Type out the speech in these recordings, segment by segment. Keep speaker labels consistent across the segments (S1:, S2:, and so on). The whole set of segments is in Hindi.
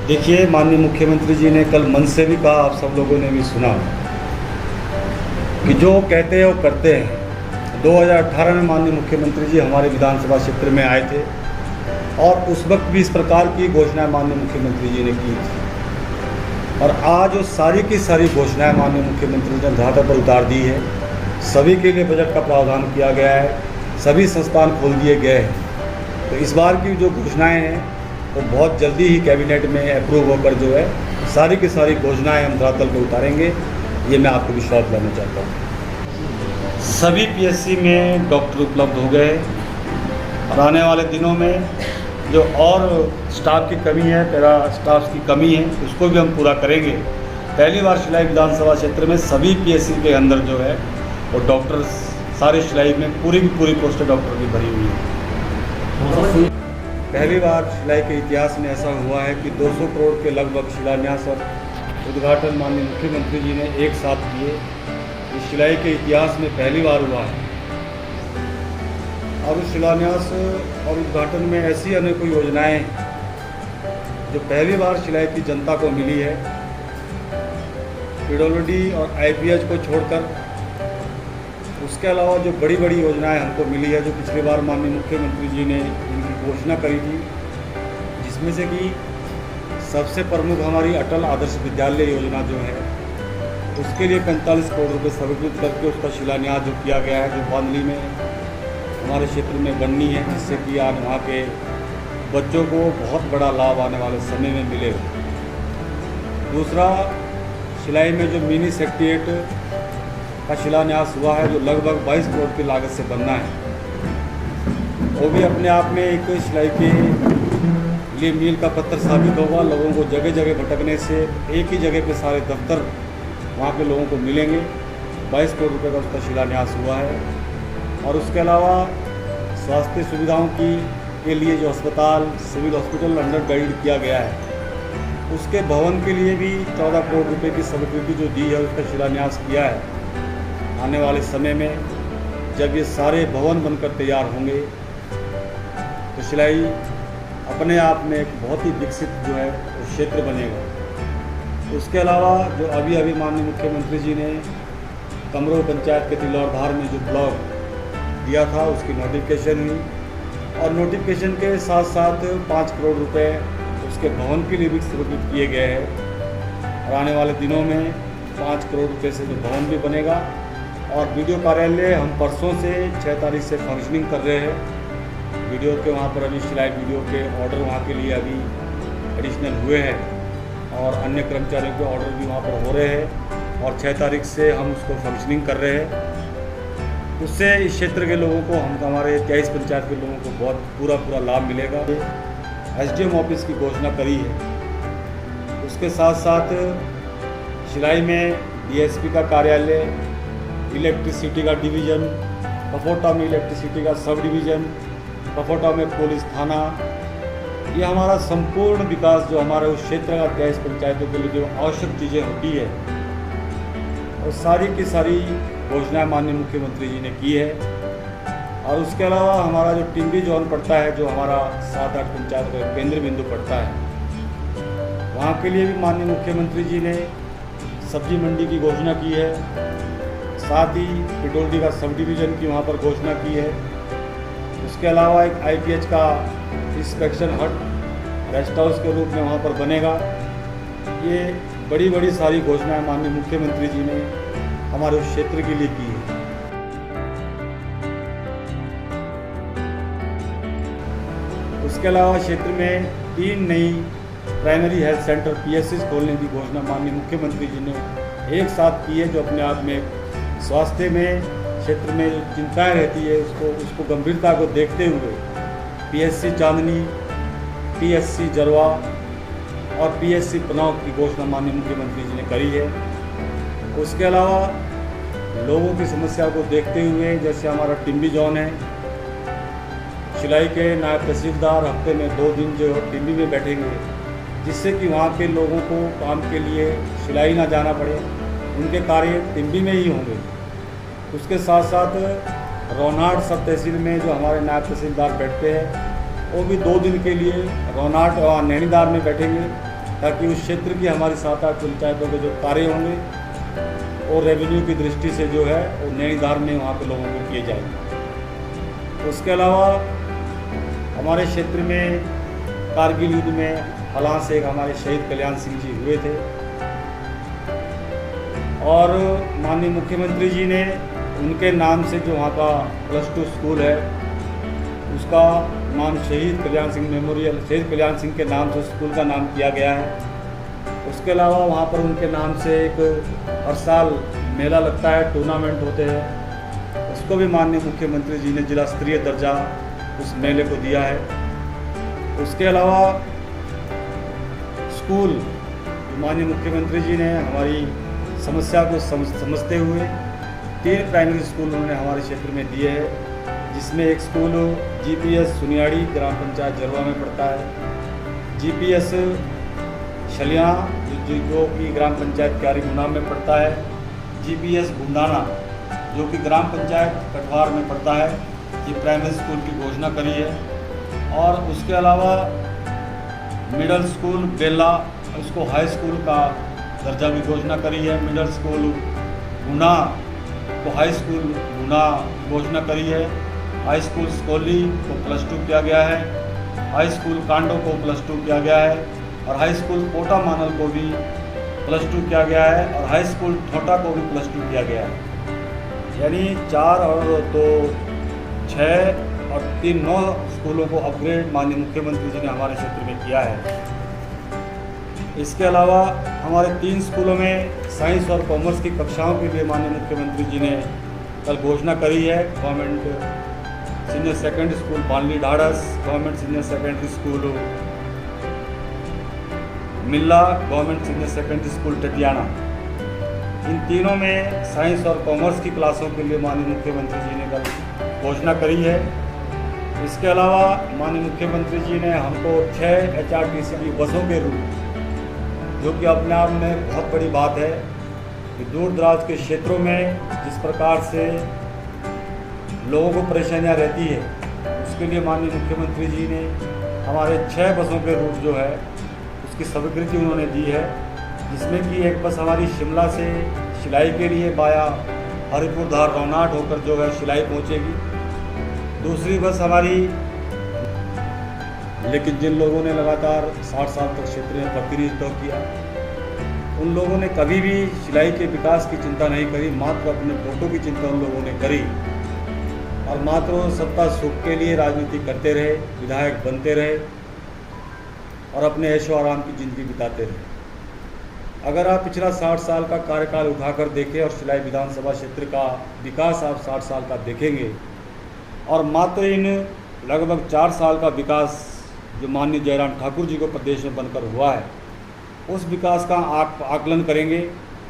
S1: देखिए, माननीय मुख्यमंत्री जी ने कल मंच से भी कहा, आप सब लोगों ने भी सुना कि जो कहते हैं वो करते हैं। 2018 में माननीय मुख्यमंत्री जी हमारे विधानसभा क्षेत्र में आए थे और उस वक्त भी इस प्रकार की घोषणाएं माननीय मुख्यमंत्री जी ने की थी। और आज वो सारी की सारी घोषणाएं माननीय मुख्यमंत्री जी ने धरातल पर उतार दी है। सभी के लिए बजट का प्रावधान किया गया है, सभी संस्थान खोल दिए गए हैं। तो इस बार की जो घोषणाएं हैं वो बहुत जल्दी ही कैबिनेट में अप्रूव होकर जो है सारी की सारी घोषणाएं हम धरातल पर उतारेंगे, ये मैं आपको विश्वास दिलाना चाहता हूँ। सभी पीएससी में डॉक्टर उपलब्ध हो गए और आने वाले दिनों में जो और स्टाफ की कमी है, पैरा स्टाफ की कमी है, उसको भी हम पूरा करेंगे। पहली बार शिलाई विधानसभा क्षेत्र में सभी पीएससी के अंदर जो है वो डॉक्टर सारे शिलाई में पूरी की पूरी पोस्टें डॉक्टर की भरी हुई है। पहली बार शिलाई के इतिहास में ऐसा हुआ है कि 200 करोड़ के लगभग शिलान्यास और उद्घाटन माननीय मुख्यमंत्री जी ने एक साथ किए। इस शिलाई के इतिहास में पहली बार हुआ है और उस शिलान्यास और उद्घाटन में ऐसी अनेकों योजनाएं जो पहली बार शिलाई की जनता को मिली है। पीडब्ल्यूडी और आईपीएच को छोड़कर उसके अलावा जो बड़ी बड़ी योजनाएं हमको मिली है, जो पिछली बार माननीय मुख्यमंत्री जी ने इनकी घोषणा करी थी, जिसमें से कि सबसे प्रमुख हमारी अटल आदर्श विद्यालय योजना जो है, उसके लिए 45 करोड़ रुपये स्वीकृत करके उसका शिलान्यास जो किया गया है, जो बांदली में हमारे क्षेत्र में बननी है, जिससे कि आज वहाँ के बच्चों को बहुत बड़ा लाभ आने वाले समय में मिलेगा। दूसरा, शिलाई में जो मिनी सेक्रेटेरिएट का शिलान्यास हुआ है, जो लगभग 22 करोड़ की लागत से बनना है, वो भी अपने आप में एक शिलाई के लिए मील का पत्थर साबित होगा। लोगों को जगह जगह भटकने से एक ही जगह पे सारे दफ्तर वहाँ के लोगों को मिलेंगे। 22 करोड़ रुपये का उसका शिलान्यास हुआ है। और उसके अलावा स्वास्थ्य सुविधाओं के लिए जो अस्पताल, सिविल हॉस्पिटल अंडर गाइड किया गया है, उसके भवन के लिए भी 14 करोड़ रुपये की स्वीकृति जो दी है, उसका शिलान्यास किया है। आने वाले समय में जब ये सारे भवन बनकर तैयार होंगे तो शिलाई अपने आप में एक बहुत ही विकसित जो है क्षेत्र बनेगा। उसके अलावा जो अभी माननीय मुख्यमंत्री जी ने कमरो पंचायत के तिलौरधार में जो ब्लॉक दिया था, उसकी नोटिफिकेशन हुई और नोटिफिकेशन के साथ साथ 5 करोड़ रुपए उसके भवन के लिए भी स्वीकृत किए गए हैं। और आने वाले दिनों में 5 करोड़ रुपये से जो भवन भी बनेगा। और वीडियो कार्यालय हम परसों से 6 तारीख से फंक्शनिंग कर रहे हैं। वीडियो के वहाँ पर अभी सिलाई वीडियो के ऑर्डर वहाँ के लिए अभी एडिशनल हुए हैं और अन्य कर्मचारियों के ऑर्डर भी वहाँ पर हो रहे हैं और 6 तारीख से हम उसको फंक्शनिंग कर रहे हैं। उससे इस क्षेत्र के लोगों को, हम हमारे 23 पंचायत के लोगों को बहुत पूरा लाभ मिलेगा। एसडीएम ऑफिस की घोषणा करी है। उसके साथ साथ शिलाई में डीएसपी का कार्यालय, इलेक्ट्रिसिटी का डिवीज़न, कफोटा में इलेक्ट्रिसिटी का सब डिवीज़न, कफोटा में पुलिस थाना, ये हमारा संपूर्ण विकास जो हमारे उस क्षेत्र का 23 पंचायतों के लिए जो आवश्यक चीज़ें होती है, और सारी की सारी घोषणाएं माननीय मुख्यमंत्री जी ने की है। और उसके अलावा हमारा जो टिम्बी जोन पड़ता है, जो हमारा 7-8 पंचायत का केंद्र बिंदु पड़ता है, वहाँ के लिए भी माननीय मुख्यमंत्री जी ने सब्जी मंडी की घोषणा की है। साथ ही पिडोल्डी का सब डिवीज़न की वहाँ पर घोषणा की है। उसके अलावा एक आईपीएच का इंस्पेक्शन हट रेस्ट हाउस के रूप में वहाँ पर बनेगा। ये बड़ी सारी घोषणाएं माननीय मुख्यमंत्री जी ने हमारे उस क्षेत्र के लिए की है। उसके अलावा क्षेत्र में 3 नई प्राइमरी हेल्थ सेंटर पीएससी खोलने की घोषणा माननीय मुख्यमंत्री जी ने एक साथ की है, जो अपने आप में स्वास्थ्य में क्षेत्र में जो चिंताएँ रहती है उसको गंभीरता को देखते हुए पीएससी चांदनी, पीएससी जरवा और पीएससी पनाव की घोषणा माननीय मुख्यमंत्री जी ने करी है। उसके अलावा लोगों की समस्या को देखते हुए, जैसे हमारा टिम्बी जोन है, शिलाई के नायब तहसीलदार हफ्ते में 2 दिन जो टिम्बी में बैठेंगे, जिससे कि वहाँ के लोगों को काम के लिए शिलाई ना जाना पड़े, उनके कार्य टिम्बी में ही होंगे। उसके साथ साथ रोनाट सब तहसील में जो हमारे नायब तहसीलदार बैठते हैं, वो भी 2 दिन के लिए रोनाट और नैनीताल में बैठेंगे, ताकि उस क्षेत्र की हमारी 7-8 पंचायतों के जो कार्य होंगे और रेवेन्यू की दृष्टि से जो है वो नई धार में वहाँ पे लोगों को किए जाएंगे। उसके अलावा हमारे क्षेत्र में कारगिल युद्ध में हलां से एक हमारे शहीद कल्याण सिंह जी हुए थे और माननीय मुख्यमंत्री जी ने उनके नाम से जो वहाँ का +2 स्कूल है उसका नाम शहीद कल्याण सिंह मेमोरियल, शहीद कल्याण सिंह के नाम से स्कूल का नाम किया गया है। उसके अलावा वहाँ पर उनके नाम से एक हर साल मेला लगता है, टूर्नामेंट होते हैं, उसको भी माननीय मुख्यमंत्री जी ने जिला स्तरीय दर्जा उस मेले को दिया है। उसके अलावा स्कूल माननीय मुख्यमंत्री जी ने हमारी समस्या को समझते हुए 3 प्राइमरी स्कूल उन्होंने हमारे क्षेत्र में दिए हैं, जिसमें एक स्कूल GPS सुनियाड़ी ग्राम पंचायत जरवा में पड़ता है, GPS छलिया जो कि ग्राम पंचायत क्यारी गुना में पड़ता है, GPS बुंडाना जो कि ग्राम पंचायत कटवार में पड़ता है। ये प्राइमरी स्कूल की घोषणा करी है। और उसके अलावा मिडिल स्कूल बेला, उसको हाई स्कूल का दर्जा भी घोषणा करी है। मिडिल स्कूल गुना को हाई स्कूल गुना घोषणा करी है। हाई स्कूल स्कोली को +2 किया गया है। हाई स्कूल कांडो को +2 किया गया है और हाई स्कूल कोटा मानल को भी +2 किया गया है और हाई स्कूल ठोटा को भी +2 किया गया है। यानी 4 और 2 6 और 3 9 स्कूलों को अपग्रेड माननीय मुख्यमंत्री जी ने हमारे क्षेत्र में किया है। इसके अलावा हमारे 3 स्कूलों में साइंस और कॉमर्स की कक्षाओं के लिए माननीय मुख्यमंत्री जी ने कल घोषणा करी है। Government senior secondary school Banli Dhadhas, government senior secondary school Milla, government senior secondary school Tatiana, इन तीनों में साइंस और कॉमर्स की क्लासों के लिए माननीय मुख्यमंत्री जी ने कल घोषणा करी है। इसके अलावा माननीय मुख्यमंत्री जी ने हमको 6 HRTC की बसों के रूट, जो कि अपने आप में बहुत बड़ी बात है कि दूर दराज के क्षेत्रों में जिस प्रकार से लोगों को परेशानियां रहती है, उसके लिए माननीय मुख्यमंत्री जी ने हमारे 6 बसों के रूट जो है उसकी स्वीकृति उन्होंने दी है, जिसमें कि एक बस हमारी शिमला से शिलाई के लिए बाया हरिपुर धार रौनाट होकर जो है शिलाई पहुंचेगी। दूसरी बस हमारी, लेकिन जिन लोगों ने लगातार 60 साल तक क्षेत्र में प्रतिनिधित्व किया, उन लोगों ने कभी भी शिलाई के विकास की चिंता नहीं करी, मात्र अपने वोटों की चिंता उन लोगों ने करी और मात्र सत्ता सुख के लिए राजनीति करते रहे, विधायक बनते रहे और अपने ऐशो आराम की ज़िंदगी बिताते रहे। अगर आप पिछला 60 साल का कार्यकाल उठाकर देखें और शिलाई विधानसभा क्षेत्र का विकास आप 60 साल का देखेंगे और मात्र इन लगभग 4 साल का विकास जो माननीय जयराम ठाकुर जी को प्रदेश में बनकर हुआ है, उस विकास का आकलन करेंगे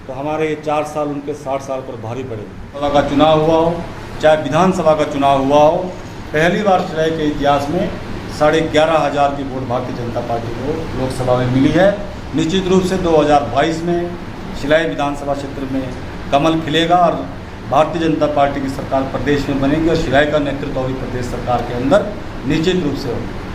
S1: तो हमारे ये 4 साल उनके 60 साल पर भारी पड़ेंगे। सभा का चुनाव हुआ हो, चाहे विधानसभा का चुनाव हुआ हो, पहली बार शिलाई के इतिहास में 11,500 की वोट भारतीय जनता पार्टी को लोकसभा में मिली है। निश्चित रूप से 2022 में शिलाई विधानसभा क्षेत्र में कमल खिलेगा और भारतीय जनता पार्टी की सरकार प्रदेश में बनेगी और शिलाई का नेतृत्व भी प्रदेश सरकार के अंदर निश्चित रूप से होगा।